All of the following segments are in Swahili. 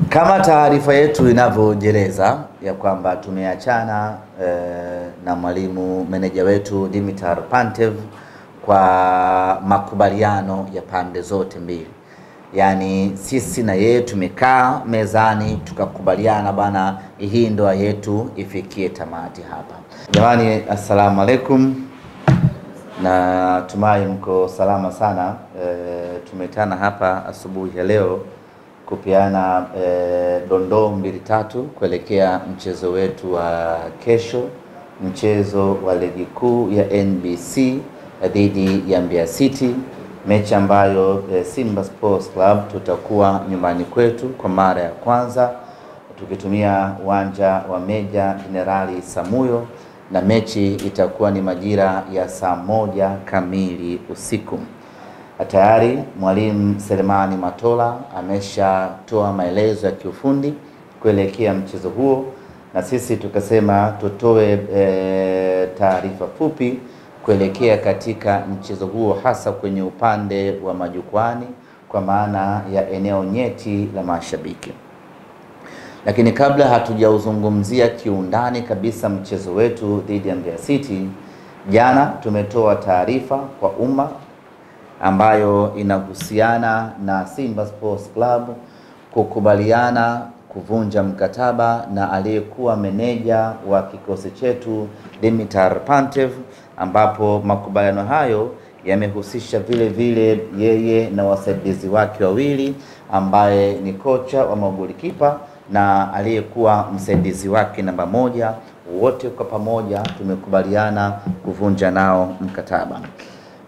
Kama taarifa yetu inavyojeleza ya kwamba tumeachana na mwalimu meneja wetu Dimitar Pantev kwa makubaliano ya pande zote mbili. Yaani sisi na yeye tumekaa mezani tukakubaliana bana, hii ndoa yetu ifikie tamati hapa. Jamani, assalamu alaikum. Na tumai mko salama sana. Tumetana hapa asubuhi ya leo kupiana dondoo mbili tatu kuelekea mchezo wetu wa kesho, mchezo wa ligi kuu ya NBC dhidi ya Mbeya City, mechi ambayo Simba Sports Club tutakuwa nyumbani kwetu kwa mara ya kwanza tukitumia uwanja wa Meja Jenerali Samuyo, na mechi itakuwa ni majira ya saa 1 kamili usiku. Tayari mwalimu Selemani Matola ameshatoa maelezo ya kiufundi kuelekea mchezo huo, na sisi tukasema tutoe taarifa fupi kuelekea katika mchezo huo, hasa kwenye upande wa majukwani, kwa maana ya eneo nyeti la mashabiki. Lakini kabla hatujauzungumzia kiundani kabisa mchezo wetu dhidi ya Mbeya City, jana tumetoa taarifa kwa umma ambayo inahusiana na Simba Sports Club kukubaliana kuvunja mkataba na aliyekuwa meneja wa kikosi chetu Dimitar Pantev, ambapo makubaliano hayo yamehusisha vile vile yeye na wasaidizi wake wawili, ambaye ni kocha wa magolikipa na aliyekuwa msaidizi wake namba 1. Wote kwa pamoja tumekubaliana kuvunja nao mkataba.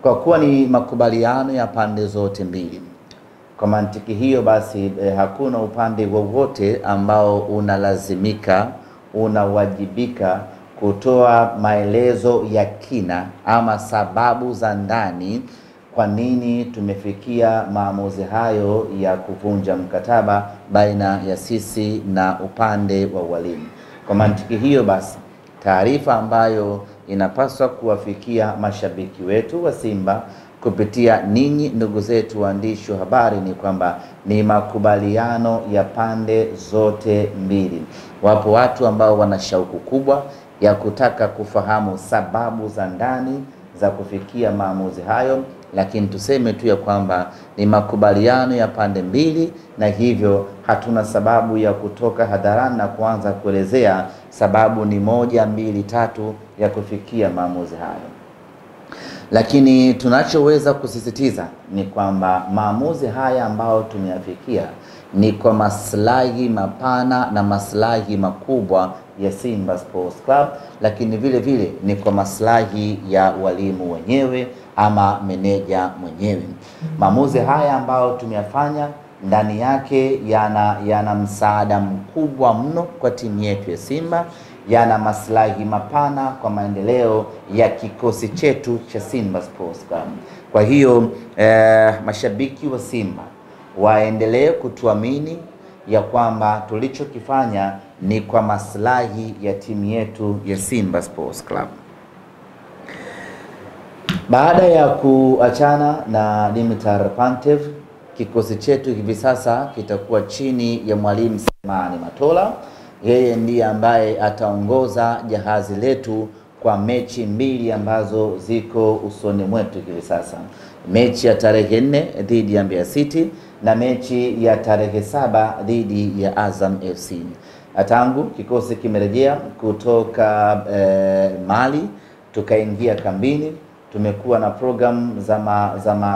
Kwa kuwa ni makubaliano ya pande zote mbili, kwa mantiki hiyo basi hakuna upande wowote ambao unawajibika kutoa maelezo ya kina ama sababu za ndani kwa nini tumefikia maamuzi hayo ya kuvunja mkataba baina ya sisi na upande wa walimu. Kwa mantiki hiyo basi, taarifa ambayo inapaswa kuwafikia mashabiki wetu wa Simba kupitia ninyi ndugu zetu waandishi wa habari ni kwamba ni makubaliano ya pande zote mbili. Wapo watu ambao wana shauku kubwa ya kutaka kufahamu sababu za ndani za kufikia maamuzi hayo, lakini tuseme tu ya kwamba ni makubaliano ya pande mbili, na hivyo hatuna sababu ya kutoka hadharani na kuanza kuelezea sababu ni 1, 2, 3 ya kufikia maamuzi hayo. Lakini tunachoweza kusisitiza ni kwamba maamuzi haya ambayo tumeyafikia ni kwa maslahi mapana na maslahi makubwa ya Simba Sports Club, lakini vile vile ni kwa maslahi ya walimu wenyewe ama meneja mwenyewe. Maamuzi haya ambayo tumeyafanya ndani yake yana msaada mkubwa mno kwa timu yetu ya Simba, yana maslahi mapana kwa maendeleo ya kikosi chetu cha Simba Sports Club. Kwa hiyo mashabiki wa Simba waendelee kutuamini ya kwamba tulichokifanya ni kwa maslahi ya timu yetu ya Simba Sports Club. Baada ya kuachana na Dimitar Pantev, kikosi chetu hivi sasa kitakuwa chini ya mwalimu Selemani Matola. Yeye ndiye ambaye ataongoza jahazi letu kwa mechi mbili ambazo ziko usoni mwetu hivi sasa. Mechi ya tarehe 4 dhidi ya Mbeya City na mechi ya tarehe 7 dhidi ya Azam FC. Tangu kikosi kimerejea kutoka Mali tukaingia kambini, tumekuwa na program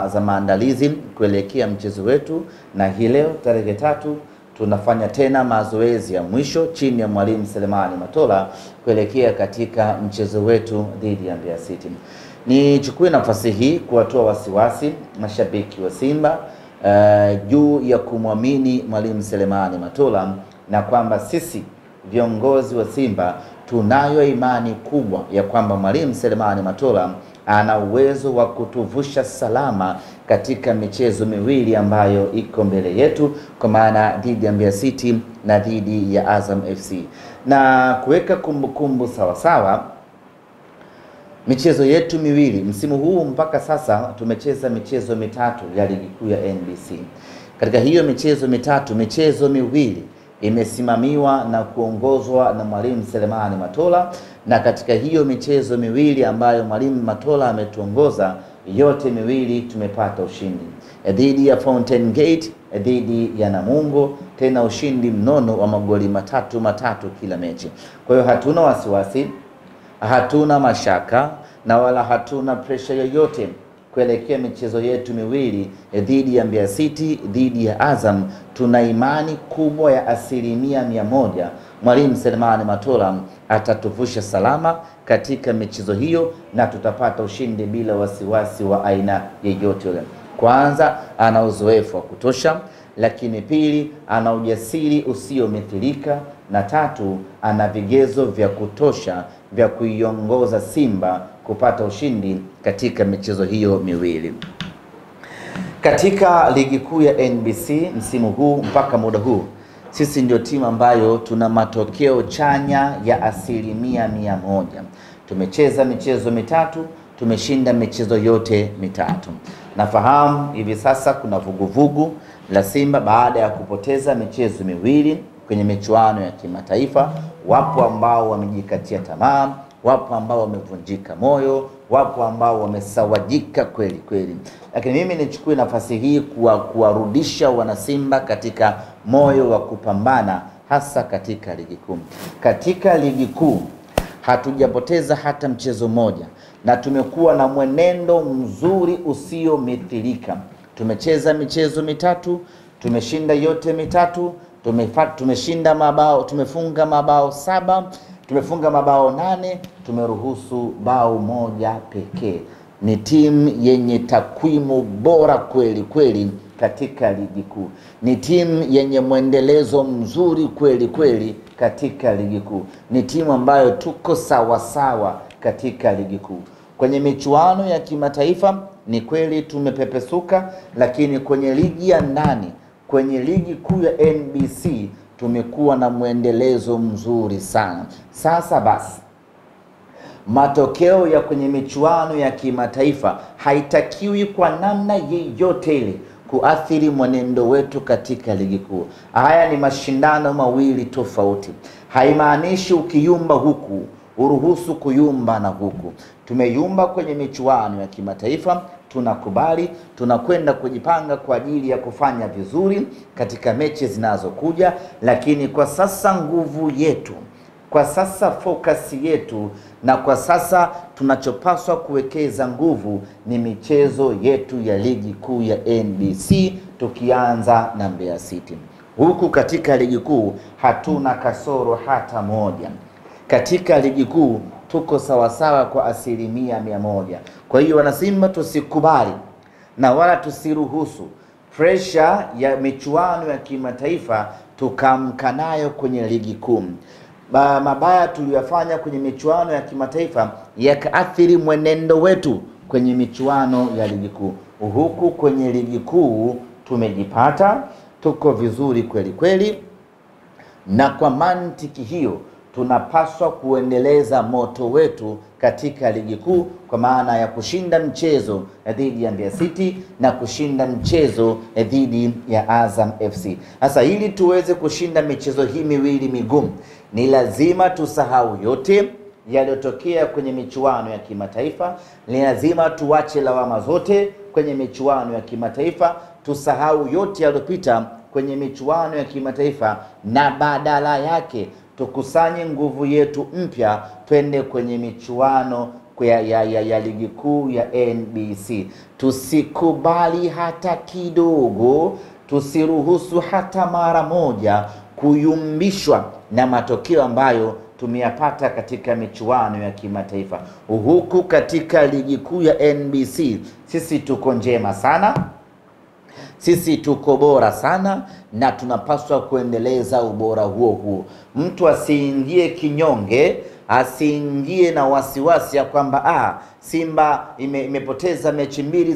za maandalizi kuelekea mchezo wetu, na hii leo tarehe 3 tunafanya tena mazoezi ya mwisho chini ya mwalimu Selemani Matola kuelekea katika mchezo wetu dhidi ya Mbeya City. Nichukue nafasi hii kuwatoa wasiwasi mashabiki wa Simba juu ya kumwamini mwalimu Selemani Matola, na kwamba sisi viongozi wa Simba tunayo imani kubwa ya kwamba mwalimu Selemani Matola ana uwezo wa kutuvusha salama katika michezo miwili ambayo iko mbele yetu, kwa maana dhidi ya Mbeya City na dhidi ya Azam FC. Na kuweka kumbukumbu sawasawa, michezo yetu miwili msimu huu mpaka sasa tumecheza michezo mitatu ya ligi kuu ya NBC. Katika hiyo michezo mitatu, michezo miwili imesimamiwa na kuongozwa na Mwalimu Selemani Matola, na katika hiyo michezo miwili ambayo Mwalimu Matola ametuongoza, yote miwili tumepata ushindi, dhidi ya Fountain Gate, dhidi ya Namungo, tena ushindi mnono wa magoli matatu kila mechi. Kwa hiyo hatuna wasiwasi, hatuna mashaka na wala hatuna pressure yoyote kuelekea michezo yetu miwili dhidi ya Mbeya City, dhidi ya Azam. Tuna imani kubwa ya 100% Mwalimu Selemani Matola atatuvusha salama katika michezo hiyo na tutapata ushindi bila wasiwasi wa aina yoyote ile. Kwanza, ana uzoefu wa kutosha, lakini pili, ana ujasiri usiomithilika, na tatu, ana vigezo vya kutosha vya kuiongoza Simba kupata ushindi katika michezo hiyo miwili. Katika ligi kuu ya NBC msimu huu mpaka muda huu, sisi ndio timu ambayo tuna matokeo chanya ya 100%. Tumecheza michezo mitatu, tumeshinda michezo yote mitatu. Nafahamu hivi sasa kuna vuguvugu la Simba baada ya kupoteza michezo miwili kwenye michuano ya kimataifa. Wapo ambao wamejikatia tamaa, wapo ambao wamevunjika moyo, wapo ambao wamesawajika kweli kweli. Lakini mimi nichukue nafasi hii kuwarudisha wanasimba katika moyo wa kupambana, hasa katika ligi kuu. Katika ligi kuu hatujapoteza hata mchezo mmoja, na tumekuwa na mwenendo mzuri usiomithilika. Tumecheza michezo mitatu, tumeshinda yote mitatu, tumeshinda mabao, tumefunga mabao 7, tumefunga mabao 8, tumeruhusu bao 1 pekee. Ni timu yenye takwimu bora kweli kweli katika ligi kuu. Ni timu yenye mwendelezo mzuri kweli kweli katika ligi kuu. Ni timu ambayo tuko sawa sawa katika ligi kuu. Kwenye michuano ya kimataifa ni kweli tumepepesuka, lakini kwenye ligi ya ndani, kwenye ligi kuu ya NBC tumekuwa na mwendelezo mzuri sana. Sasa basi, matokeo ya kwenye michuano ya kimataifa haitakiwi kwa namna yeyote ile kuathiri mwenendo wetu katika ligi kuu. Haya ni mashindano mawili tofauti. Haimaanishi ukiyumba huku uruhusu kuyumba na huku. Tumeyumba kwenye michuano ya kimataifa, tunakubali, tunakwenda kujipanga kwa ajili ya kufanya vizuri katika mechi zinazokuja, lakini kwa sasa nguvu yetu, kwa sasa focus yetu, na kwa sasa tunachopaswa kuwekeza nguvu ni michezo yetu ya ligi kuu ya NBC, tukianza na Mbeya City. Huku katika ligi kuu hatuna kasoro hata moja. Katika ligi kuu tuko sawasawa kwa 100%. Kwa hiyo wanasimba, tusikubali na wala tusiruhusu pressure ya michuano ya kimataifa tukamka nayo kwenye ligi kuu. Mabaya tuliyofanya kwenye michuano ya kimataifa yakaathiri mwenendo wetu kwenye michuano ya ligi kuu. Huku kwenye ligi kuu tumejipata, tuko vizuri kweli kweli, na kwa mantiki hiyo tunapaswa kuendeleza moto wetu katika ligi kuu, kwa maana ya kushinda mchezo dhidi ya Mbeya City na kushinda mchezo dhidi ya Azam FC. Sasa ili tuweze kushinda michezo hii miwili migumu, ni lazima tusahau yote yaliyotokea kwenye michuano ya kimataifa. Ni lazima tuache lawama zote kwenye michuano ya kimataifa, tusahau yote yaliyopita kwenye michuano ya kimataifa, na badala yake tukusanye nguvu yetu mpya, twende kwenye michuano ya ligi kuu ya NBC. Tusikubali hata kidogo, tusiruhusu hata mara moja kuyumbishwa na matokeo ambayo tumeyapata katika michuano ya kimataifa. Huku katika ligi kuu ya NBC sisi tuko njema sana, sisi tuko bora sana, na tunapaswa kuendeleza ubora huo. Mtu asiingie kinyonge, asiingie na wasiwasi ya kwamba Simba imepoteza mechi mbili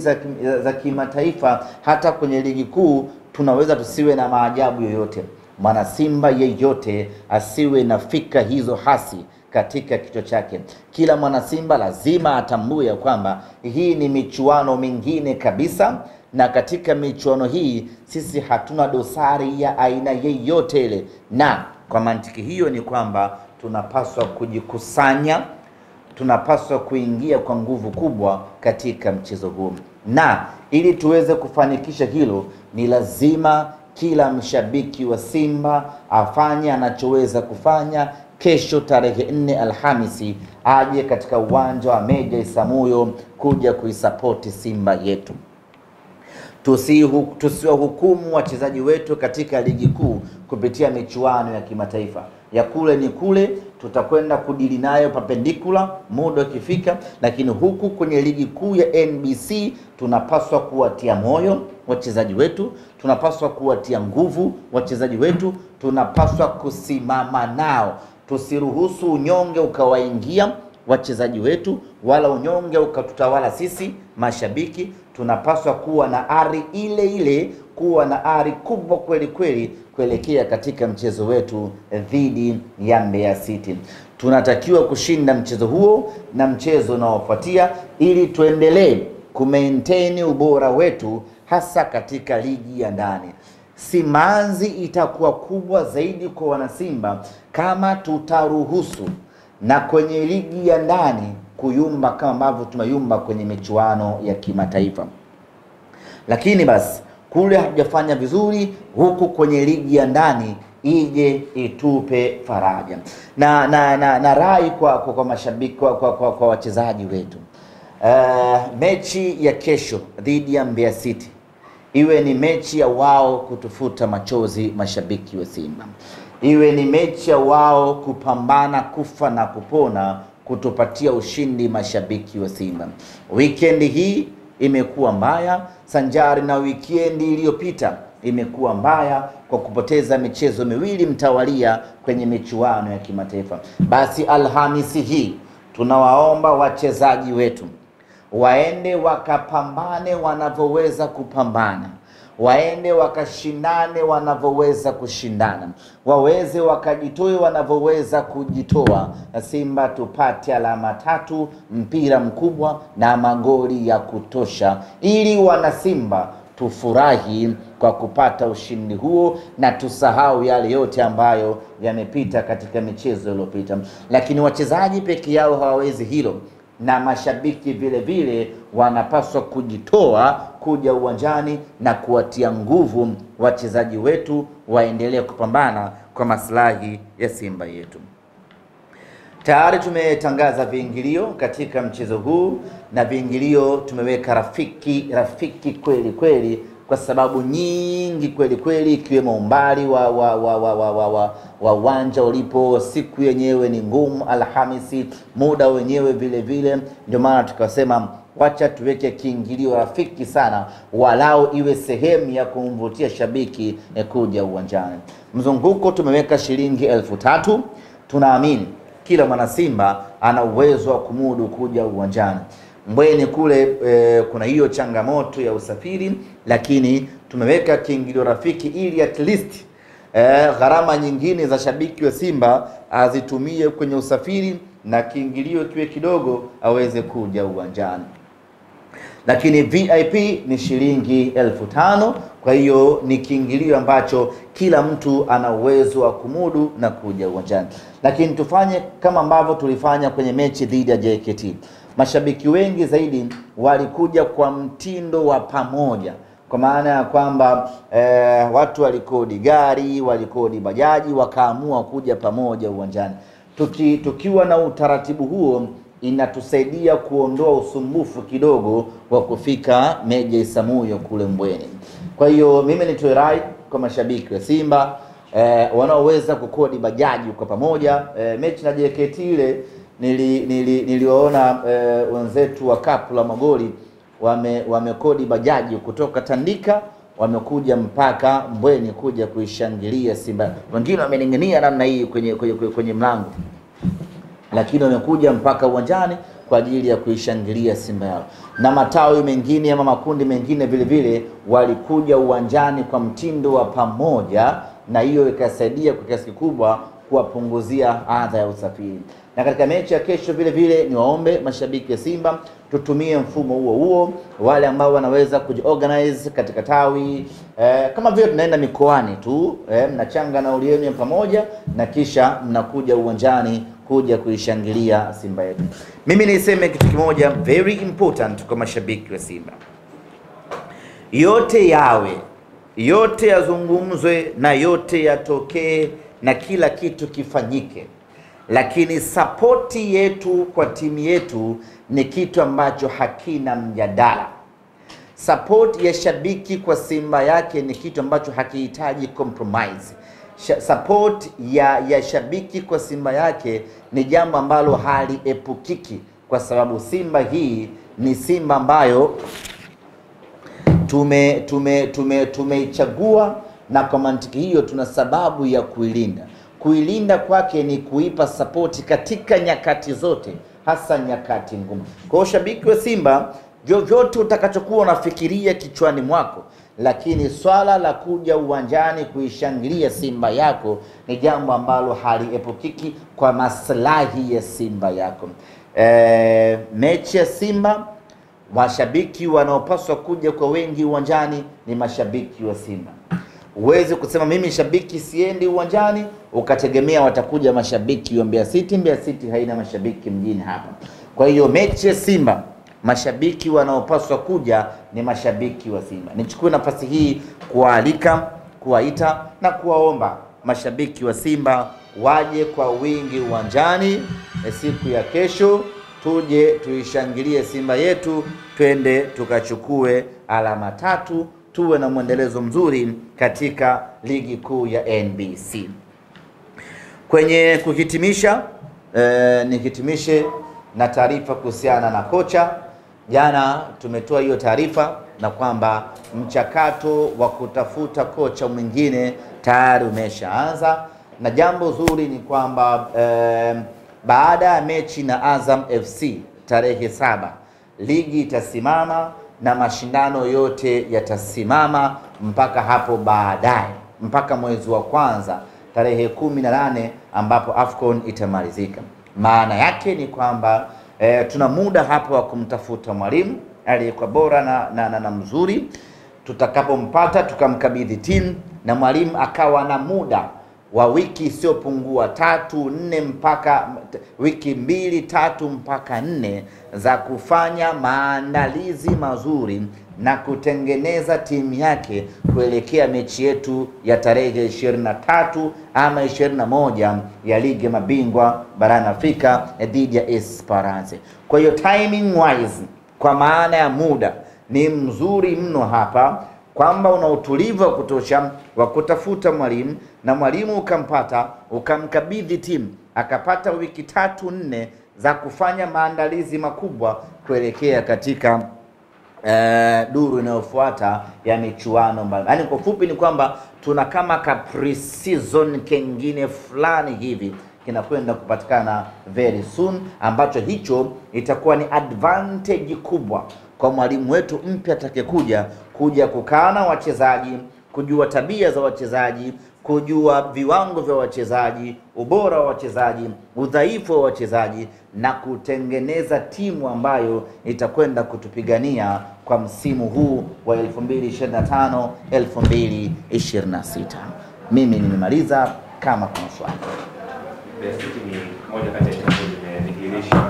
za kimataifa, hata kwenye ligi kuu tunaweza tusiwe na maajabu yoyote. Mwana Simba yeyote asiwe na fikra hizo hasi katika kichwa chake. Kila mwana Simba lazima atambue kwamba hii ni michuano mingine kabisa, na katika michuano hii sisi hatuna dosari ya aina yeyote ile, na kwa mantiki hiyo ni kwamba tunapaswa kujikusanya, tunapaswa kuingia kwa nguvu kubwa katika mchezo huu, na ili tuweze kufanikisha hilo ni lazima kila mshabiki wa Simba afanye anachoweza kufanya. Kesho tarehe 4 Alhamisi aje katika uwanja wa Meja Isamuhyo kuja kuisapoti Simba yetu. Tusiwahukumu wachezaji wetu katika ligi kuu kupitia michuano ya kimataifa. Ya kule ni kule, tutakwenda kudili nayo perpendicular muda ukifika, lakini huku kwenye ligi kuu ya NBC tunapaswa kuwatia moyo wachezaji wetu, tunapaswa kuwatia nguvu wachezaji wetu, tunapaswa kusimama nao. Tusiruhusu unyonge ukawaingia wachezaji wetu, wala unyonge ukatutawala sisi mashabiki. Tunapaswa kuwa na ari ile ile, kuwa na ari kubwa kweli kweli kuelekea katika mchezo wetu dhidi ya Mbeya City. Tunatakiwa kushinda mchezo huo na mchezo unaofuatia ili tuendelee kumaintain ubora wetu hasa katika ligi ya ndani. Simanzi itakuwa kubwa zaidi kwa wanasimba kama tutaruhusu na kwenye ligi ya ndani kuyumba kama ambavyo tumeyumba kwenye michuano ya kimataifa. Lakini basi kule hatujafanya vizuri, huku kwenye ligi ya ndani ije itupe faraja. Na rai kwa mashabiki, kwa wachezaji wetu, mechi ya kesho dhidi ya Mbeya City iwe ni mechi ya wao kutufuta machozi mashabiki wa Simba, iwe ni mechi ya wao kupambana kufa na kupona kutupatia ushindi mashabiki wa Simba. Weekend hii imekuwa mbaya sanjari na weekend iliyopita imekuwa mbaya kwa kupoteza michezo miwili mtawalia kwenye michuano ya kimataifa. Basi Alhamisi hii tunawaomba wachezaji wetu waende wakapambane wanavyoweza kupambana, waende wakashindane wanavyoweza kushindana, waweze wakajitoe wanavyoweza kujitoa, na Simba tupate alama 3, mpira mkubwa na magoli ya kutosha, ili wana Simba tufurahi kwa kupata ushindi huo na tusahau yale yote ambayo yamepita katika michezo iliyopita. Lakini wachezaji peke yao hawawezi hilo, na mashabiki vile vile wanapaswa kujitoa kuja uwanjani na kuwatia nguvu wachezaji wetu waendelee kupambana kwa maslahi ya Simba yetu. Tayari tumetangaza viingilio katika mchezo huu, na viingilio tumeweka rafiki kweli kweli kwa sababu nyingi kweli kweli, ikiwemo umbali wa uwanja ulipo, siku yenyewe ni ngumu Alhamisi, muda wenyewe vile vile. Ndio maana tukasema wacha tuweke kiingilio rafiki sana, walau iwe sehemu ya kumvutia shabiki kuja uwanjani. Mzunguko tumeweka shilingi 3000. Tunaamini kila mwana Simba ana uwezo wa kumudu kuja uwanjani. Mbweni kule kuna hiyo changamoto ya usafiri, lakini tumeweka kiingilio rafiki ili at least gharama nyingine za shabiki wa Simba azitumie kwenye usafiri na kiingilio kiwe kidogo aweze kuja uwanjani. Lakini VIP ni shilingi 5000. Kwa hiyo ni kiingilio ambacho kila mtu ana uwezo wa kumudu na kuja uwanjani. Lakini tufanye kama ambavyo tulifanya kwenye mechi dhidi ya JKT. Mashabiki wengi zaidi walikuja kwa mtindo wa pamoja, kwa maana ya kwamba watu walikodi gari, walikodi bajaji, wakaamua kuja pamoja uwanjani. Tukiwa na utaratibu huo inatusaidia kuondoa usumbufu kidogo wa kufika Meja Isamuhyo kule Mbweni. Kwa hiyo mimi nitoe rai kwa mashabiki wa Simba wanaoweza kukodi bajaji kwa pamoja. Mechi na JKT ile niliwaona wenzetu wa Kapu la Magoli wamekodi bajaji kutoka Tandika, wamekuja mpaka Mbweni kuja kuishangilia Simba. Wengine wamening'ania namna hii kwenye mlango, lakini wamekuja mpaka uwanjani kwa ajili ya kuishangilia Simba yao. Na matawi mengine ama makundi mengine vile vile walikuja uwanjani kwa mtindo wa pamoja, na hiyo ikasaidia kwa kiasi kikubwa kuwapunguzia adha ya usafiri. Na katika mechi ya kesho vile vile niwaombe mashabiki wa Simba tutumie mfumo huo huo, wale ambao wanaweza kujiorganize katika tawi kama vile tunaenda mikoani tu, mnachanga nauli yenu pamoja na kisha mnakuja uwanjani kuja kuishangilia Simba yetu. Mimi niseme kitu kimoja very important kwa mashabiki wa Simba. Yote yawe, yote yazungumzwe na yote yatokee na kila kitu kifanyike, lakini sapoti yetu kwa timu yetu ni kitu ambacho hakina mjadala. Support ya shabiki kwa Simba yake ni kitu ambacho hakihitaji compromise. Support ya shabiki kwa Simba yake ni jambo ambalo haliepukiki, kwa sababu Simba hii ni Simba ambayo tumeichagua, na kwa mantiki hiyo tuna sababu ya kuilinda. Kuilinda kwake ni kuipa support katika nyakati zote, hasa nyakati ngumu. Kwa shabiki wa Simba, vyovyote utakachokuwa unafikiria kichwani mwako, lakini swala la kuja uwanjani kuishangilia Simba yako ni jambo ambalo haliepukiki kwa maslahi ya Simba yako. Mechi ya Simba, mashabiki wanaopaswa kuja kwa wengi uwanjani ni mashabiki wa Simba. Uweze kusema mimi shabiki siendi uwanjani ukategemea watakuja mashabiki wa Mbeya City. Mbeya City haina mashabiki mjini hapa. Kwa hiyo mechi ya Simba, mashabiki wanaopaswa kuja ni mashabiki wa Simba. Nichukue nafasi hii kualika, kuwaita na kuwaomba mashabiki wa Simba waje kwa wingi uwanjani siku ya kesho, tuje tuishangilie Simba yetu, twende tukachukue alama 3, tuwe na mwendelezo mzuri katika ligi kuu ya NBC. Kwenye kuhitimisha, nihitimishe na taarifa kuhusiana na kocha. Jana tumetoa hiyo taarifa na kwamba mchakato wa kutafuta kocha mwingine tayari umeshaanza, na jambo zuri ni kwamba baada ya mechi na Azam FC tarehe 7 ligi itasimama na mashindano yote yatasimama mpaka hapo baadaye, mpaka mwezi wa kwanza tarehe 18 ambapo AFCON itamalizika. Maana yake ni kwamba tuna muda hapo wa kumtafuta mwalimu aliyekuwa bora na mzuri. Tutakapompata tukamkabidhi timu na mwalimu akawa na muda wa wiki isiyopungua 3-4 mpaka wiki 2-3 mpaka 4 za kufanya maandalizi mazuri na kutengeneza timu yake kuelekea mechi yetu ya tarehe 23 ama 21 ya ligi ya mabingwa barani Afrika dhidi ya Esperance. Kwa hiyo timing wise, kwa maana ya muda, ni mzuri mno hapa, kwamba una utulivu wa kutosha wa kutafuta mwalimu, na mwalimu ukampata, ukamkabidhi timu, akapata wiki 3-4 za kufanya maandalizi makubwa kuelekea katika duru inayofuata ya michuano mbalimbali. Yaani kwa fupi ni kwamba tuna kama ka pre-season kingine fulani hivi kinakwenda kupatikana very soon, ambacho hicho itakuwa ni advantage kubwa kwa mwalimu wetu mpya atakayekuja kuja kukaa na wachezaji, kujua tabia za wachezaji, kujua viwango vya wachezaji, ubora wa wachezaji, udhaifu wa wachezaji, na kutengeneza timu ambayo itakwenda kutupigania kwa msimu huu wa 2025 2026. Mimi nimemaliza. Kama kuna swali. Mbeya City ni moja kati ya timu zimedhihirisha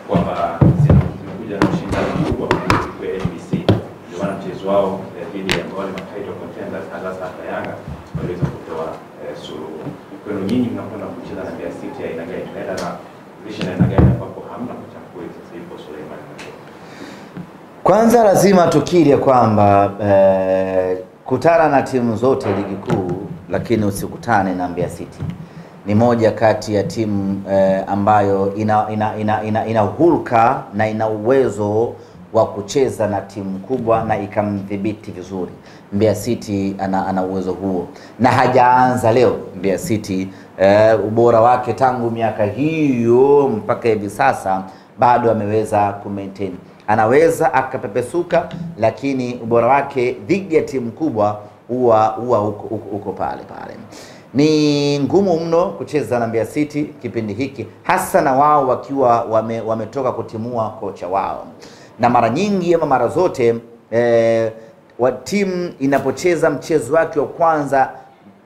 kwamba zimekuja na ushindani mkubwa kwa NBC. Ndio maana mchezo wao dhidi ya wale title contenders hasa Yanga waliweza kutoa suluhu. Kwa hiyo nyinyi mnakwenda kucheza na Mbeya City aina gani? Tunaenda na vision aina gani ambapo hamna kuchakua sasa hivi Suleiman? Kwanza lazima tukiri kwamba kutana na timu zote ligi kuu, lakini usikutane na Mbeya City. Ni moja kati ya timu ambayo ina hulka na ina uwezo wa kucheza na timu kubwa na ikamdhibiti vizuri. Mbeya City ana uwezo huo, na hajaanza leo. Mbeya City ubora wake tangu miaka hiyo mpaka hivi sasa bado ameweza kumaintain. Anaweza akapepesuka, lakini ubora wake dhidi ya timu kubwa huwa uko pale pale. Ni ngumu mno kucheza na Mbeya City kipindi hiki, hasa na wao wakiwa wametoka kutimua kocha wao, na mara nyingi ama mara zote wa timu inapocheza mchezo wake wa kwanza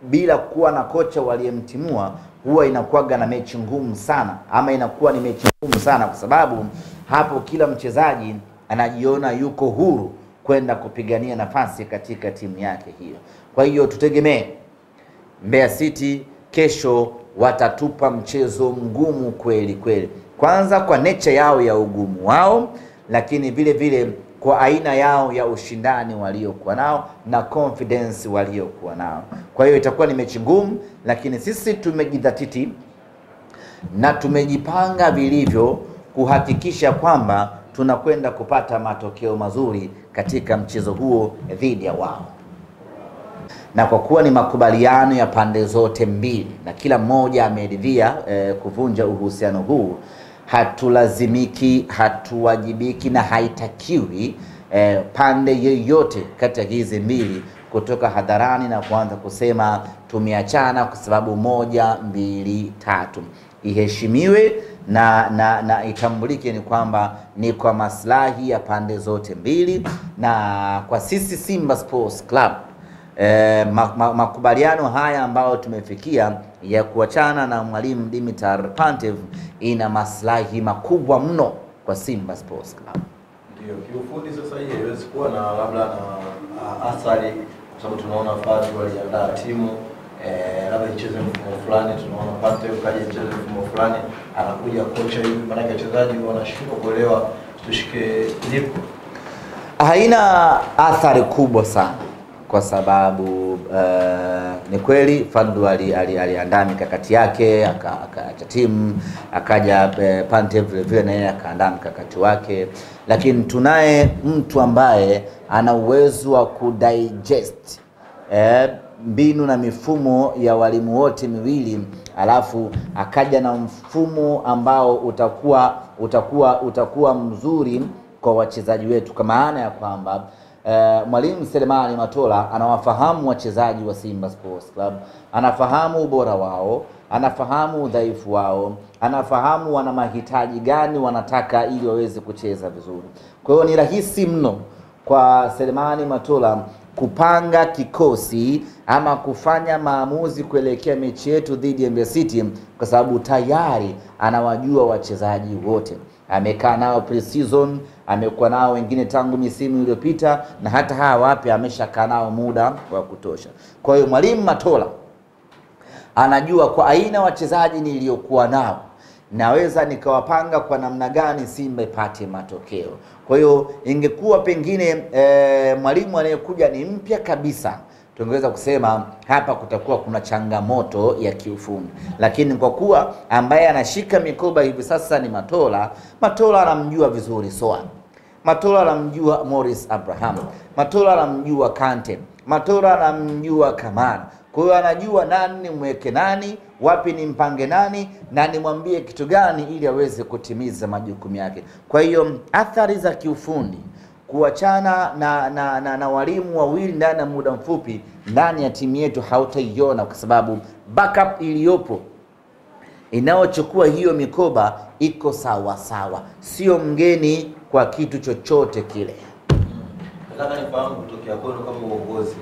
bila kuwa na kocha waliyemtimua, huwa inakuwaga na mechi ngumu sana, ama inakuwa ni mechi ngumu sana, kwa sababu hapo kila mchezaji anajiona yuko huru kwenda kupigania nafasi katika timu yake hiyo. Kwa hiyo tutegemee Mbeya City kesho watatupa mchezo mgumu kweli kweli, kwanza kwa nature yao ya ugumu wao, lakini vile vile kwa aina yao ya ushindani waliokuwa nao na confidence waliokuwa nao. Kwa hiyo itakuwa ni mechi ngumu, lakini sisi tumejidhatiti na tumejipanga vilivyo kuhakikisha kwamba tunakwenda kupata matokeo mazuri katika mchezo huo dhidi ya wao. Na kwa kuwa ni makubaliano ya pande zote mbili na kila mmoja ameridhia kuvunja uhusiano huu, hatulazimiki, hatuwajibiki na haitakiwi pande yoyote kati ya hizi mbili kutoka hadharani na kuanza kusema tumeachana kwa sababu 1, 2, 3. Iheshimiwe na itambulike ni kwamba ni kwa maslahi ya pande zote mbili, na kwa sisi Simba Sports Club makubaliano haya ambayo tumefikia ya kuachana na mwalimu Dimitar Pantev ina maslahi makubwa mno kwa Simba Sports Club. Ndio, kiufundi sasa hii haiwezi kuwa na labda na athari, kwa sababu tunaona Fadlu waliandaa timu labda icheze mfumo fulani, tunaona Pantev kaja icheze mfumo fulani, anakuja kocha hivi, maana wachezaji wanashindwa kuelewa tushike lipo. Haina athari kubwa sana kwa sababu ni kweli Fadlu aliandaa mikakati yake, akaacha timu, akaja Pantev vile vile naye akaandaa mikakati wake, lakini tunaye mtu ambaye ana uwezo wa kudigest mbinu na mifumo ya walimu wote miwili, alafu akaja na mfumo ambao utakuwa mzuri kwa wachezaji wetu, kwa maana ya kwamba mwalimu Selemani Matola anawafahamu wachezaji wa Simba Sports Club, anafahamu ubora wao, anafahamu udhaifu wao, anafahamu wana mahitaji gani wanataka ili waweze kucheza vizuri. Kwa hiyo ni rahisi mno kwa Selemani Matola kupanga kikosi ama kufanya maamuzi kuelekea mechi yetu dhidi ya Mbeya City, kwa sababu tayari anawajua wachezaji wote. Amekaa nao pre-season, amekuwa nao wengine tangu misimu iliyopita, na hata hawa wapya ameshakaa nao muda wa kutosha. Kwa hiyo mwalimu Matola anajua kwa aina wachezaji niliokuwa nao naweza nikawapanga kwa namna gani Simba ipate matokeo. Kwa hiyo ingekuwa pengine mwalimu anayekuja ni mpya kabisa, tungeweza kusema hapa kutakuwa kuna changamoto ya kiufundi, lakini kwa kuwa ambaye anashika mikoba hivi sasa ni Matola anamjua vizuri Soa, Matola anamjua Morris Abraham, Matola anamjua Kante, Matola anamjua Kamara. Kwa hiyo anajua nani mweke nani, wapi ni mpange nani, na nimwambie kitu gani ili aweze kutimiza majukumu yake. Kwa hiyo athari za kiufundi kuachana na walimu wawili ndani ya muda mfupi ndani ya timu yetu hautaiona, kwa sababu backup iliyopo inayochukua hiyo mikoba iko sawa sawa, sio mgeni kwa kitu chochote kile. Nataka nifahamu kutokea kwenu kama uongozi,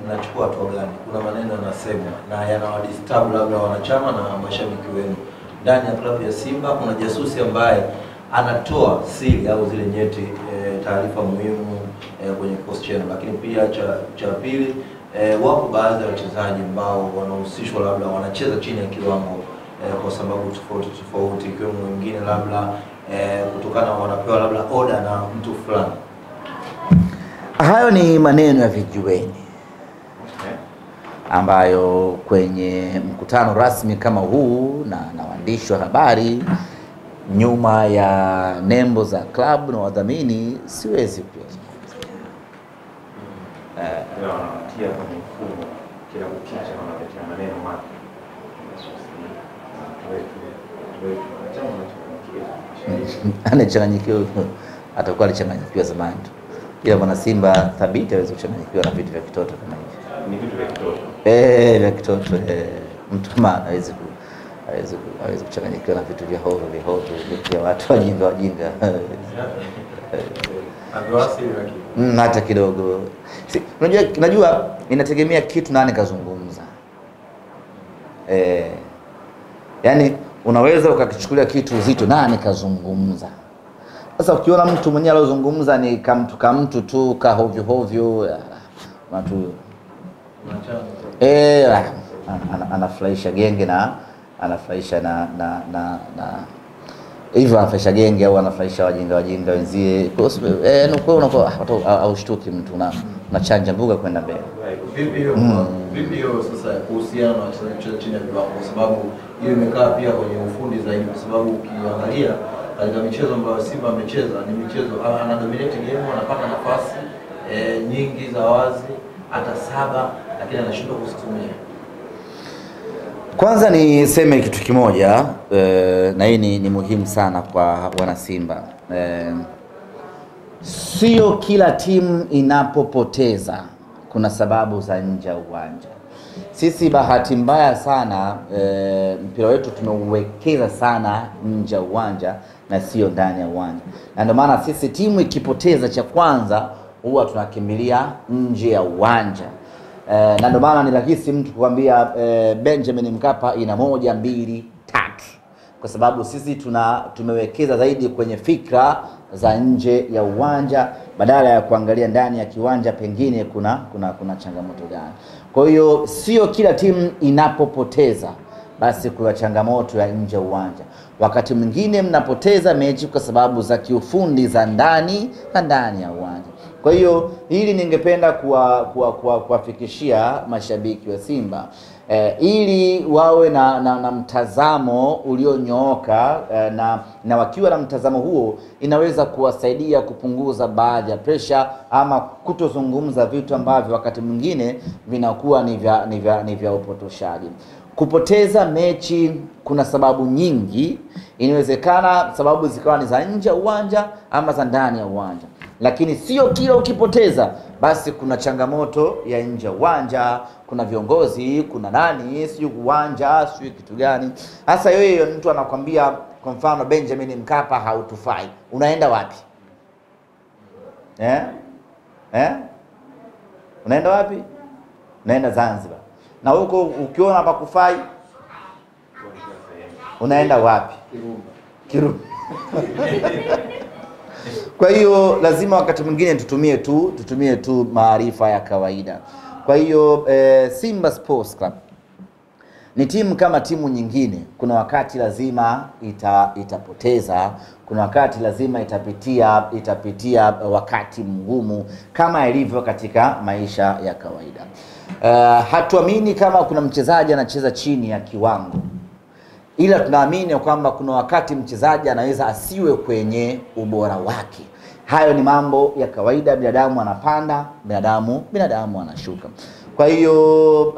mnachukua hatua gani? Kuna maneno yanasema na yanawadisturb labda wanachama na mashabiki wenu ndani ya klabu ya Simba. Kuna jasusi ambaye anatoa siri au zile nyeti, taarifa muhimu kwenye kikosi chenu, lakini pia cha pili, wapo baadhi ya wachezaji ambao wanahusishwa labda wanacheza chini ya kiwango kwa sababu tofauti, ikiwemo wengine labda kutokana wanapewa labda order na mtu fulani. Hayo ni maneno ya vijiweni ambayo kwenye mkutano rasmi kama huu na waandishi wa habari nyuma ya nembo za klabu na wadhamini siwezi kuzungumza. Wanatia kwenye mfumo kila kukicha wanatetea maneno mapya. Anachanganyikiwa, atakuwa alichanganyikiwa zamani tu. Ila mwana Simba thabiti hawezi kuchanganyikiwa na vitu vya kitoto kama hivi. Ni vitu vya kitoto. vya kitoto mtu maana hawezi kuchanganyikiwa na vitu vya hovyo vya watu wajinga hata kidogo. Unajua inategemea kitu nani kazungumza. Yani unaweza ukakichukulia kitu uzito nani kazungumza. Sasa ukiona mtu mwenyewe alozungumza ni kamtu tu hovyo watu anafurahisha genge na anafurahisha na hivyo anafurahisha genge au anafurahisha wajinga wenzie. Kwa unakuwa haushtuki mtu unachanja mbuga kwenda mbele. Vipi hiyo sasa kuhusiana na wachezaji chini ya viwango, kwa sababu hiyo imekaa pia kwenye ufundi zaidi, kwa sababu ukiangalia katika michezo ambayo Simba amecheza ni michezo ana dominate game, anapata nafasi nyingi za wazi hata 7, lakini anashindwa kuzitumia. Kwanza niseme kitu kimoja na hii ni muhimu sana kwa wana Simba. Sio kila timu inapopoteza kuna sababu za nje ya uwanja. Sisi bahati mbaya sana mpira wetu tumeuwekeza sana nje ya uwanja na sio ndani ya uwanja. Na ndio maana sisi timu ikipoteza cha kwanza huwa tunakimbilia nje ya uwanja. Na ndio maana ni rahisi mtu kuambia Benjamin Mkapa ina 1, 2, 3. Kwa sababu sisi tumewekeza zaidi kwenye fikra za nje ya uwanja badala ya kuangalia ndani ya kiwanja pengine kuna changamoto gani. Kwa hiyo sio kila timu inapopoteza basi kuna changamoto ya nje ya uwanja. Wakati mwingine mnapoteza mechi kwa sababu za kiufundi za ndani na ndani ya uwanja. Kwa hiyo hili ningependa kuwafikishia mashabiki wa Simba ili wawe na mtazamo ulionyooka na wakiwa na mtazamo huo inaweza kuwasaidia kupunguza baadhi ya pressure ama kutozungumza vitu ambavyo wakati mwingine vinakuwa ni vya upotoshaji. Kupoteza mechi kuna sababu nyingi, inawezekana sababu zikawa ni za nje ya uwanja ama za ndani ya uwanja. Lakini sio kila ukipoteza basi kuna changamoto ya nje ya uwanja, kuna viongozi, kuna nani, sio uwanja, sio kitu gani. Hasa yeye mtu anakuambia kwa mfano Benjamin Mkapa hautufai. Unaenda wapi? Unaenda wapi? Unaenda Zanzibar. Na huko ukiona pakufai unaenda wapi? Kirumba. Kwa hiyo lazima wakati mwingine tutumie tu maarifa ya kawaida. Kwa hiyo Simba Sports Club ni timu kama timu nyingine. Kuna wakati lazima itapoteza, kuna wakati lazima itapitia wakati mgumu kama ilivyo katika maisha ya kawaida. Hatuamini kama kuna mchezaji anacheza chini ya kiwango, ila tunaamini kwamba kuna wakati mchezaji anaweza asiwe kwenye ubora wake. Hayo ni mambo ya kawaida, binadamu anapanda, binadamu anashuka. Kwa hiyo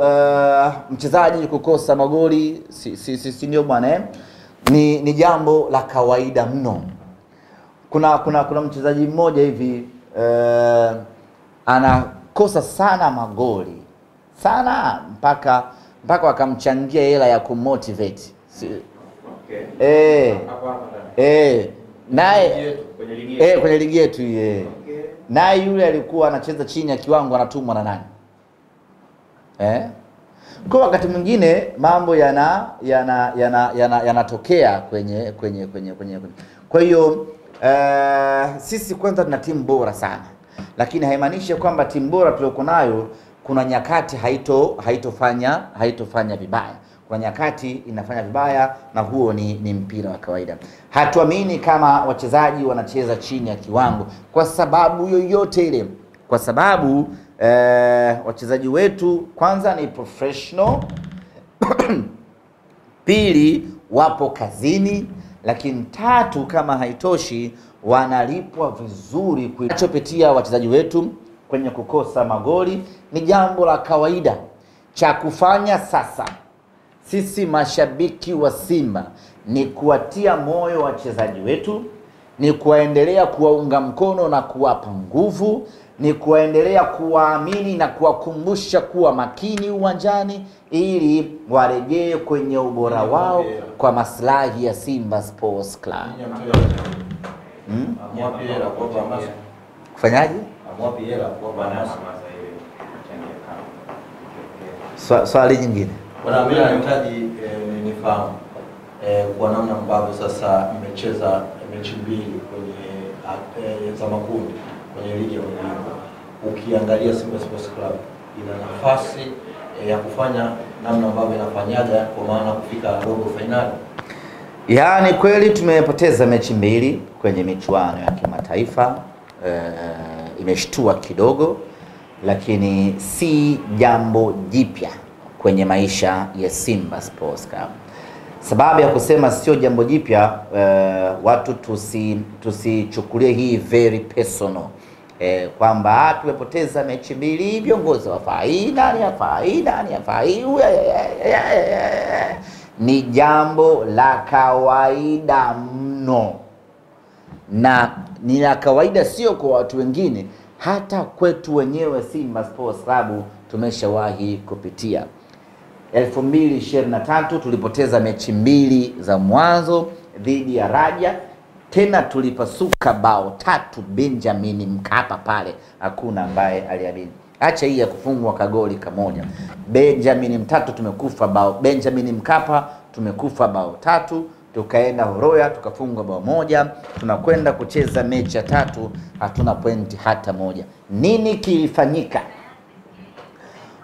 mchezaji kukosa magoli si ndio bwana ni jambo la kawaida mno. Kuna mchezaji mmoja hivi anakosa sana magoli sana mpaka wakamchangia hela ya kumotivate. Naye kwenye ligi yetu naye yule alikuwa anacheza chini ya kiwango anatumwa na nani? Kwa wakati mwingine mambo yanatokea kwenye. Kwa hiyo sisi kwanza tuna timu bora sana, lakini haimaanishi kwamba timu bora tuliyoko nayo kuna nyakati haitofanya vibaya. Kuna nyakati inafanya vibaya, na huo ni mpira wa kawaida. Hatuamini kama wachezaji wanacheza chini ya kiwango kwa sababu yoyote ile, kwa sababu wachezaji wetu kwanza ni professional pili wapo kazini, lakini tatu kama haitoshi wanalipwa vizuri. Kinachopitia wachezaji wetu kwenye kukosa magoli ni jambo la kawaida. Cha kufanya sasa sisi mashabiki wa Simba ni kuwatia moyo wachezaji wetu, ni kuendelea kuwaunga mkono na kuwapa nguvu, ni kuendelea kuwaamini na kuwakumbusha kuwa makini uwanjani ili warejee kwenye ubora wao kwa maslahi ya Simba Sports Club. Kufanyaje? Swali nyingine. Bwana, mimi nahitaji nifahamu kwa namna ambavyo sasa mmecheza mechi mbili kwenye za makundi kwenye ligi ya mabingwa. Ukiangalia Simba Sports Club ina nafasi ya kufanya namna ambavyo inafanyaga, kwa maana kufika robo finali. Yaani kweli tumepoteza mechi mbili kwenye michuano ya kimataifa, imeshtua kidogo, lakini si jambo jipya kwenye maisha ya Simba Sports Club. Sababu ya kusema sio jambo jipya, watu tusichukulie hii very personal, kwamba tumepoteza mechi mbili, viongozi wafai, nani hafai, nani hafai. Ni jambo la kawaida mno, na ni la kawaida sio kwa watu wengine, hata kwetu wenyewe Simba Sports Club tumeshawahi kupitia. 2023 tulipoteza mechi mbili za mwanzo dhidi ya Raja, tena tulipasuka bao 3 Benjamin Mkapa pale, hakuna ambaye aliamini. Acha hii ya kufungwa kagoli kamoja, Benjamin Mtatu tumekufa bao, Benjamin Mkapa tumekufa bao 3, tukaenda Horoya tukafungwa bao 1, tunakwenda kucheza mechi ya 3 hatuna pointi hata moja. Nini kilifanyika?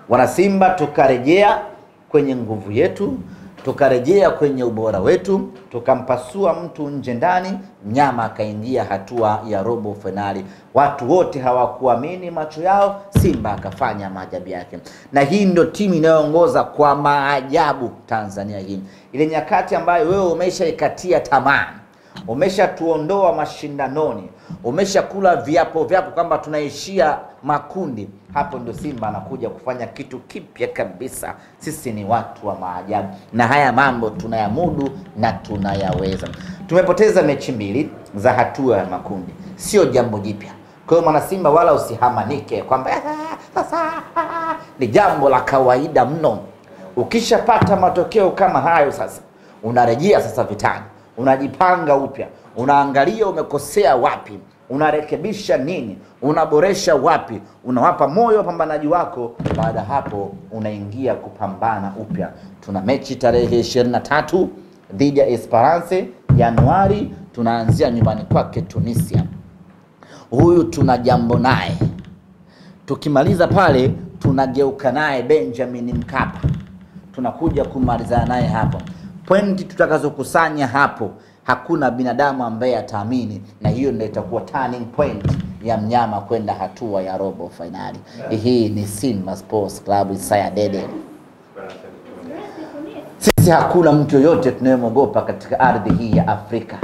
Wanasimba tukarejea kwenye nguvu yetu, tukarejea kwenye ubora wetu, tukampasua mtu nje ndani, mnyama akaingia hatua ya robo finali. Watu wote hawakuamini macho yao, Simba akafanya maajabu yake. Na hii ndio timu inayoongoza kwa maajabu Tanzania hii. Ile nyakati ambayo wewe umeshaikatia tamaa, umeshatuondoa mashindanoni, umeshakula viapo vyako kwamba tunaishia makundi, hapo ndio Simba anakuja kufanya kitu kipya kabisa. Sisi ni watu wa maajabu, na haya mambo tunayamudu na tunayaweza. Tumepoteza mechi mbili za hatua ya makundi, sio jambo jipya. Kwa hiyo mwana Simba wala usihamanike kwamba sasa ni jambo la kawaida mno. Ukishapata matokeo kama hayo, sasa unarejea sasa vitani, unajipanga upya, unaangalia umekosea wapi, unarekebisha nini, unaboresha wapi, unawapa moyo wapambanaji wako. Baada hapo unaingia kupambana upya. Tuna mechi tarehe 23 dhidi ya Esperance Januari, tunaanzia nyumbani kwake Tunisia. Huyu tuna jambo naye, tukimaliza pale tunageuka naye Benjamin Mkapa, tunakuja kumalizana naye hapo. Pointi tutakazokusanya hapo hakuna binadamu ambaye ataamini, na hiyo ndio itakuwa turning point ya mnyama kwenda hatua ya robo finali. Hii ni Simba Sports Club Isaya Dede. Sisi hakuna mtu yoyote tunayemwogopa katika ardhi hii ya Afrika.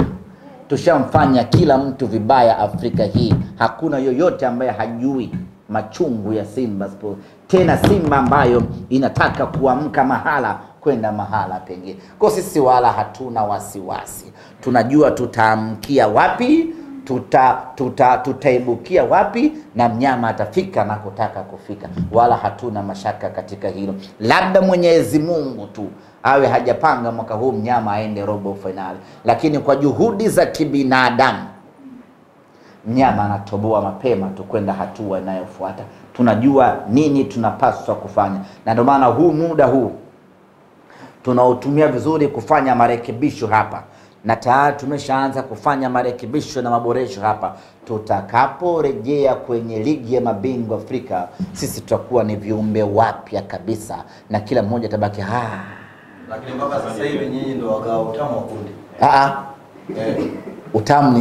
Tushamfanya kila mtu vibaya Afrika hii. Hakuna yoyote ambaye hajui machungu ya Simba Sports. Tena Simba ambayo inataka kuamka mahala kwenda mahala pengine. Kwa sisi wala hatuna wasiwasi. Tunajua tutaamkia wapi, tutaibukia wapi, na mnyama atafika na kutaka kufika. Wala hatuna mashaka katika hilo. Labda Mwenyezi Mungu tu awe hajapanga mwaka huu mnyama aende robo finali, lakini kwa juhudi za kibinadamu mnyama anatoboa mapema tu kwenda hatua inayofuata. Tunajua nini tunapaswa kufanya, na ndio maana huu muda huu tunautumia vizuri kufanya marekebisho hapa, na tayari tumeshaanza kufanya marekebisho na maboresho hapa. Tutakaporejea kwenye ligi ya mabingwa Afrika, sisi tutakuwa ni viumbe wapya kabisa, na kila mmoja tabaki Lakini mpaka sasa hivi nyinyi ndio wagao utamu wa kundi. Utamu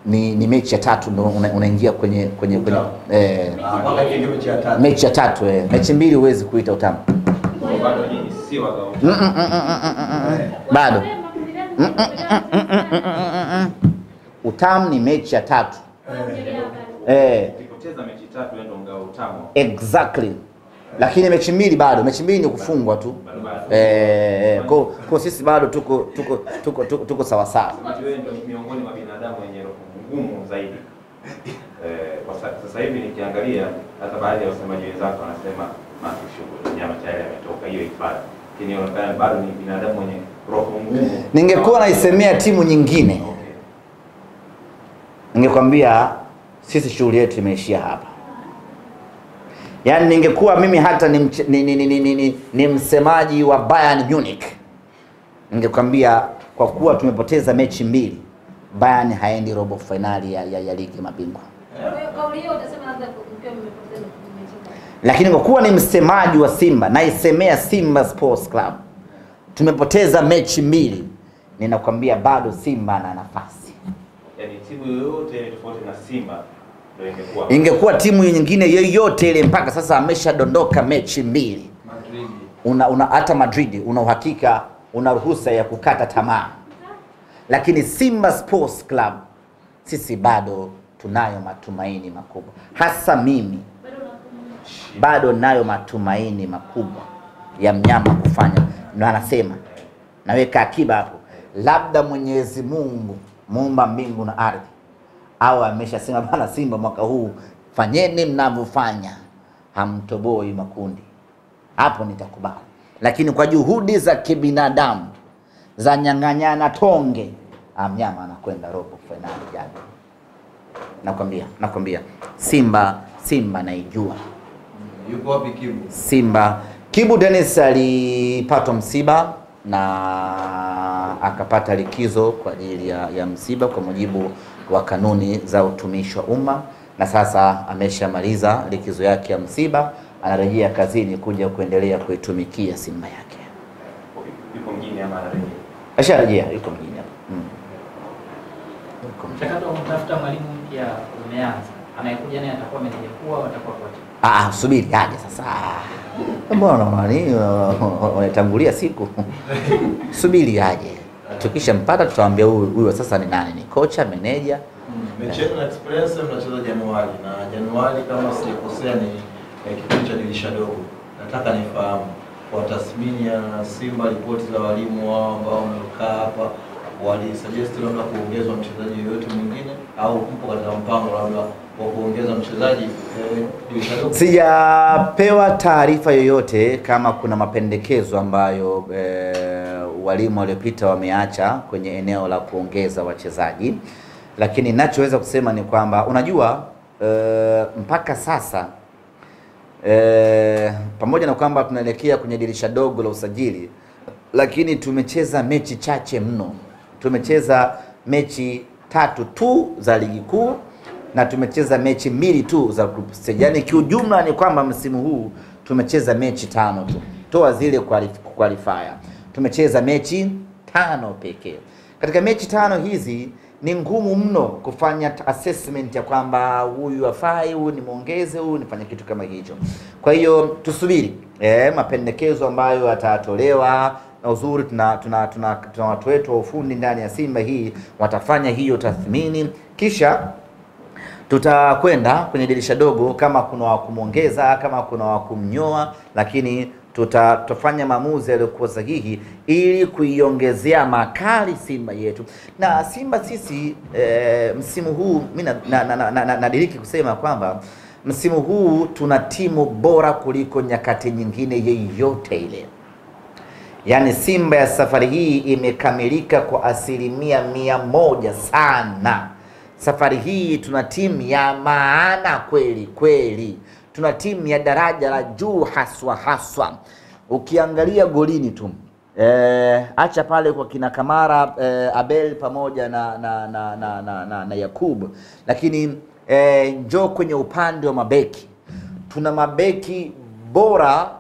ni mechi ya 3 ndio unaingia kwenye mpaka hiyo mechi ya 3. Mechi ya 3 mechi mbili huwezi kuita utamu. Bado nyinyi si wagao. Bado. Utamu ni mechi ya 3. Ukipoteza mechi 3 ndio ngao utamu. Exactly. Lakini mechi mbili bado, mechi mbili ni kufungwa tu. Kwa sisi bado tuko sawa sawa. Wewe ndio miongoni mwa binadamu wenye roho ngumu zaidi. Kwa sasa sasa hivi nikiangalia hata baadhi ya wasemaji wenzako wanasema shughuli nyama tayari ametoka hiyo hifadhi, lakini inaonekana bado ni binadamu mwenye roho ngumu. Ningekuwa naisemea timu nyingine, Okay. Ningekwambia sisi shughuli yetu imeishia hapa. Yaani ningekuwa mimi hata ni msemaji wa Bayern Munich, ningekwambia kwa kuwa tumepoteza mechi 2, Bayern haendi robo finali ya ligi ya mabingwa. Kauli hiyo utasema labda mkiwa mmepoteza mechi. Lakini kwa kuwa ni msemaji wa Simba, naisemea Simba Sports Club, tumepoteza mechi 2, ninakwambia bado Simba ana nafasi. Yaani timu yoyote ile tofauti na Simba ndio ingekuwa timu nyingine yoyote ile, mpaka sasa ameshadondoka mechi 2. Madrid. Hata Madrid una uhakika, una ruhusa ya kukata tamaa. Lakini Simba Sports Club sisi bado tunayo matumaini makubwa. Hasa mimi bado nayo matumaini makubwa ya mnyama kufanya. Na anasema, naweka akiba hapo, labda Mwenyezi Mungu muumba mbingu na ardhi au ameshasema bana, Simba mwaka huu fanyeni mnavyofanya, hamtoboi makundi, hapo nitakubali. Lakini kwa juhudi za kibinadamu za nyang'anyana tonge, mnyama anakwenda robo finali jana. Nakwambia Simba naijua. Yuko wapi Kibu? Kibu Dennis alipata msiba na akapata likizo kwa ajili ya msiba kwa mujibu wa kanuni za utumishi wa umma, na sasa ameshamaliza likizo yake ya msiba, anarejea kazini kuja kuendelea kuitumikia Simba yake. Yuko mjini ama anarejea? Asharejea, yuko mjini hapa. Mchakato wa kutafuta mwalimu mpya umeanza. Anayekuja naye atakuwa meneja mkuu au atakuwa kocha? Subiri aje sasa. Mbona unatangulia siku? Subiri aje. Tukishampata tutawaambia huyu sasa ni nani, ni kocha, meneja. Mechi na Express mnacheza Januari, na Januari kama sijakosea ni kipindi cha dirisha dogo. Nataka nifahamu kwa tathmini ya Simba, ripoti za walimu wao ambao wamekaa hapa, walisuggest labda kuongezwa mchezaji yoyote mwingine au mpo katika mpango labda wa kuongeza mchezaji dirisha dogo? Sijapewa taarifa yoyote kama kuna mapendekezo ambayo walimu waliopita wameacha kwenye eneo la kuongeza wachezaji, lakini ninachoweza kusema ni kwamba unajua mpaka sasa pamoja na kwamba tunaelekea kwenye dirisha dogo la usajili, lakini tumecheza mechi chache mno. Tumecheza mechi 3 tu za ligi kuu na tumecheza mechi 2 tu za group stage. Yaani kiujumla ni kwamba msimu huu tumecheza mechi 5 tu. Toa zile qualifier. Tumecheza mechi 5 pekee. Katika mechi 5 hizi ni ngumu mno kufanya assessment ya kwamba huyu afai, huyu nimuongeze, huyu nifanye kitu kama hicho. Kwa hiyo tusubiri mapendekezo ambayo yatatolewa, na uzuri tuna watu wetu wa ufundi ndani ya Simba hii watafanya hiyo tathmini, kisha tutakwenda kwenye dirisha dogo kama kuna wa kumuongeza, kama kuna wa kumnyoa, lakini tutafanya maamuzi yaliyokuwa sahihi ili kuiongezea makali Simba yetu. Na Simba sisi msimu huu mimi nadiriki kusema kwamba msimu huu tuna timu bora kuliko nyakati nyingine yeyote ile. Yaani Simba ya safari hii imekamilika kwa 100% sana. Safari hii tuna timu ya maana kweli kweli. Tuna timu ya daraja la juu haswa. Ukiangalia golini tu, acha pale kwa kina Kamara, Abel pamoja na Yakub, lakini njoo kwenye upande wa mabeki. Tuna mabeki bora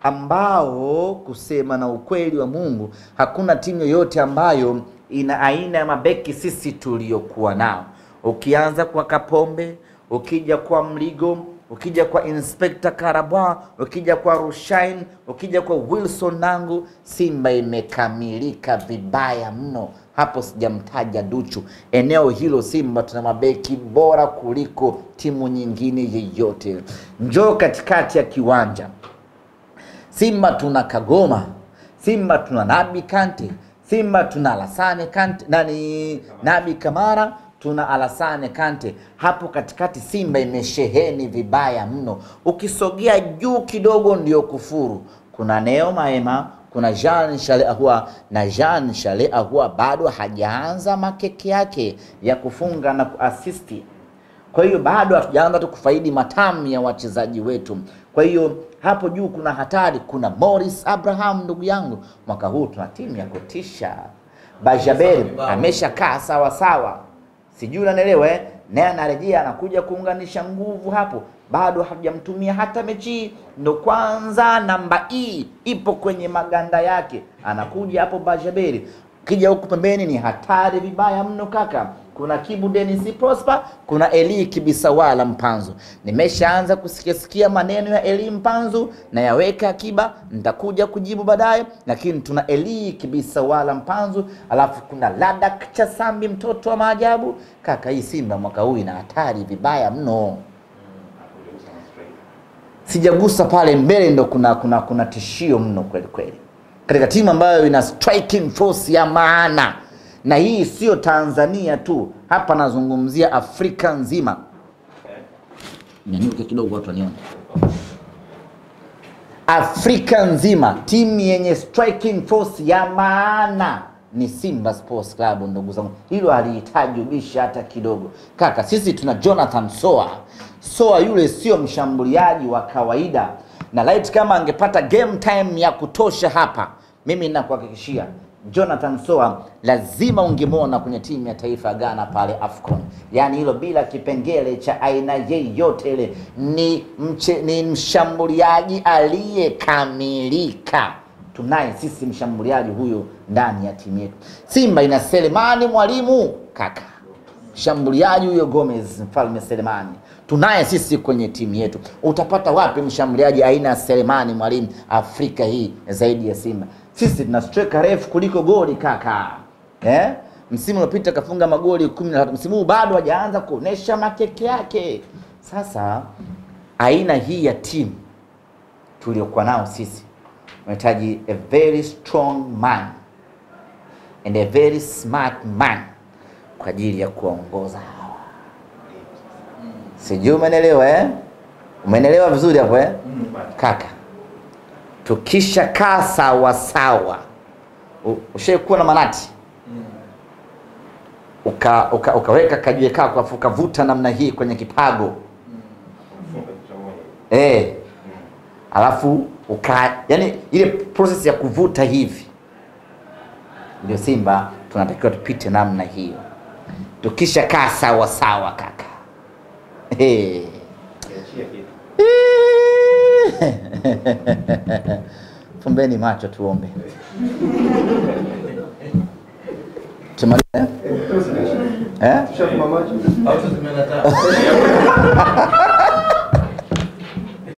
ambao kusema na ukweli wa Mungu hakuna timu yoyote ambayo ina aina ya mabeki sisi tuliokuwa nao. Ukianza kwa Kapombe, ukija kwa Mligo, ukija kwa Inspector Karabwa, ukija kwa Rushain, ukija kwa Wilson Nangu, Simba imekamilika vibaya mno. Hapo sijamtaja Duchu. Eneo hilo Simba tuna mabeki bora kuliko timu nyingine yeyote. Njoo katikati ya kiwanja, Simba tuna Kagoma, Simba tuna Nabi Kante, Simba tuna Lasane Kante, Nabi Kamara, tuna Alassane Kante. Hapo katikati Simba imesheheni vibaya mno. Ukisogea juu kidogo ndio kufuru. Kuna Neo Maema, kuna Jean Charles Ahoua, na Jean Charles Ahoua bado hajaanza makeke yake ya kufunga na kuasisti. Kwa hiyo bado hatujaanza tu kufaidi matamu ya wachezaji wetu. Kwa hiyo hapo juu kuna hatari. Kuna Morris Abraham, ndugu yangu, mwaka huu tuna timu ya kutisha. Bajaberi ameshakaa sawa sawa, sijui unanielewa naye anarejea anakuja kuunganisha nguvu hapo. Bado hajamtumia hata mechi, ndo kwanza namba ipo kwenye maganda yake, anakuja hapo Bajaberi. Kija huku pembeni ni hatari vibaya mno kaka. Kuna Kibu Dennis Prosper, kuna Eli Kibisawala Mpanzu. Nimeshaanza kusikia maneno ya Eli Mpanzu na yaweka akiba, nitakuja kujibu baadaye, lakini tuna Eli Kibisawala Mpanzu, alafu kuna Ladak Chasambi, mtoto wa maajabu. Kaka, hii Simba mwaka huu ina hatari vibaya mno. Sijagusa pale mbele, ndo kuna tishio mno kweli kweli. Katika timu ambayo ina striking force ya maana. Na hii sio Tanzania tu, hapa nazungumzia Afrika nzima. Nyanyuke kidogo watu wanione. Afrika nzima timu yenye striking force ya maana ni Simba Sports Club, ndugu zangu. Hilo halihitaji ubishi hata kidogo. Kaka, sisi tuna Jonathan Soa. Soa yule sio mshambuliaji wa kawaida. Na light kama angepata game time ya kutosha hapa, mimi ninakuhakikishia Jonathan Soa lazima ungemwona kwenye timu ya taifa ya Ghana pale AFCON. Yani hilo bila kipengele cha aina yoyote ile, ni mshambuliaji aliyekamilika. Tunaye sisi mshambuliaji huyo ndani ya timu yetu. Simba ina Selemani Mwalimu kaka. Mshambuliaji huyo Gomez Mfalme Selemani tunaye sisi kwenye timu yetu. Utapata wapi mshambuliaji aina ya Selemani Mwalimu Afrika hii zaidi ya Simba? Sisi tuna striker refu kuliko goli kaka. Msimu uliopita kafunga magoli 13. Msimu huu bado hajaanza kuonesha makeke yake. Sasa aina hii ya timu tuliokuwa nao sisi tunahitaji a very strong man and a very smart man kwa ajili ya kuongoza hawa. Sijui umeelewa Umeelewa vizuri hapo kaka? Tukisha kaa sawa sawa. Ushaikuwa na manati. Ukaweka kajiwe kako afu ukavuta namna hii kwenye kipago. Alafu yani ile process ya kuvuta hivi. Ndio Simba tunatakiwa tupite namna hiyo. Tukisha kaa sawa sawa kaka. Fumbeni macho tuombe. Tumalize. Shafuma macho. Au tumeenda